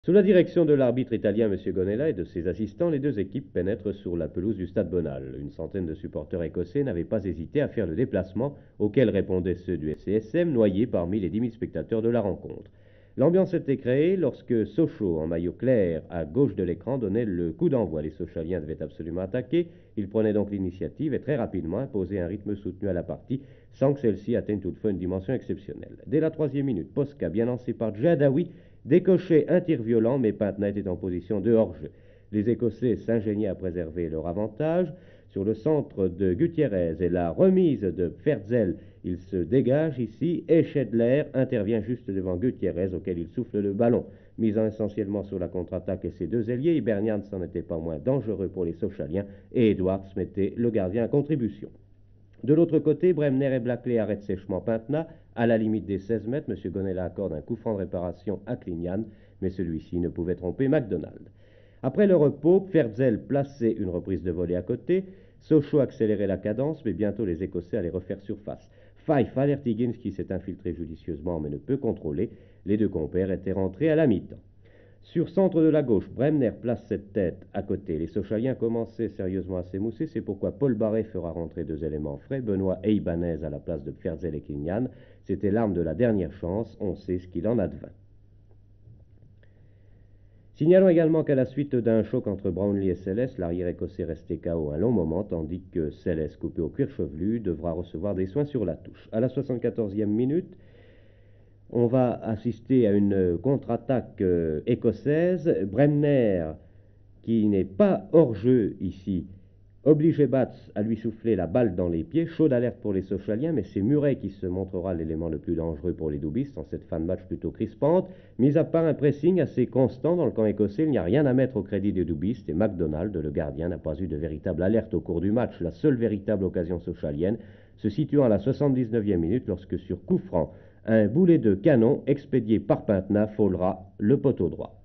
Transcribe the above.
Sous la direction de l'arbitre italien M. Gonella et de ses assistants, les deux équipes pénètrent sur la pelouse du Stade Bonal. Une centaine de supporters écossais n'avaient pas hésité à faire le déplacement, auquel répondaient ceux du FCSM, noyés parmi les 10 000 spectateurs de la rencontre. L'ambiance était créée lorsque Sochaux, en maillot clair, à gauche de l'écran, donnait le coup d'envoi. Les Sochaliens devaient absolument attaquer. Ils prenaient donc l'initiative et très rapidement imposaient un rythme soutenu à la partie, sans que celle-ci atteigne toutefois une dimension exceptionnelle. Dès la 3e minute, Posca, bien lancé par Djadaoui, décochait un tir violent, mais Pintna était en position de hors-jeu. Les Écossais s'ingéniaient à préserver leur avantage. Sur le centre de Gutiérrez et la remise de Pferzel, il se dégage ici et Schedler intervient juste devant Gutiérrez auquel il souffle le ballon. Misant essentiellement sur la contre-attaque et ses deux ailiers, Hibernian n'en était pas moins dangereux pour les Sochaliens et Edwards mettait le gardien à contribution. De l'autre côté, Bremner et Blackley arrêtent sèchement Pintna. À la limite des 16 mètres, M. Gonella accorde un coup franc de réparation à Clignan, mais celui-ci ne pouvait tromper MacDonald. Après le repos, Pferzel plaçait une reprise de volée à côté. Sochaux accélérait la cadence, mais bientôt les Écossais allaient refaire surface. Fife alerte Higgins qui s'est infiltré judicieusement mais ne peut contrôler. Les deux compères étaient rentrés à la mi-temps. Sur centre de la gauche, Bremner place cette tête à côté. Les Sochaliens commençaient sérieusement à s'émousser, c'est pourquoi Paul Barret fera rentrer deux éléments frais, Benoît et Ibanez à la place de Pferzel et Clignan. C'était l'arme de la dernière chance, on sait ce qu'il en advint. Signalons également qu'à la suite d'un choc entre Brownlee et Céleste, l'arrière écossais restait KO un long moment, tandis que Céleste, coupé au cuir chevelu, devra recevoir des soins sur la touche. À la 74e minute, on va assister à une contre-attaque écossaise. Bremner, qui n'est pas hors jeu ici, obligeait Bats à lui souffler la balle dans les pieds. Chaude alerte pour les Sochaliens, mais c'est Murray qui se montrera l'élément le plus dangereux pour les doubistes en cette fin de match plutôt crispante. Mis à part un pressing assez constant dans le camp écossais, il n'y a rien à mettre au crédit des doubistes et MacDonald, le gardien, n'a pas eu de véritable alerte au cours du match. La seule véritable occasion sochalienne se situant à la 79e minute lorsque sur coup franc, un boulet de canon expédié par Pintna frôlera le poteau droit.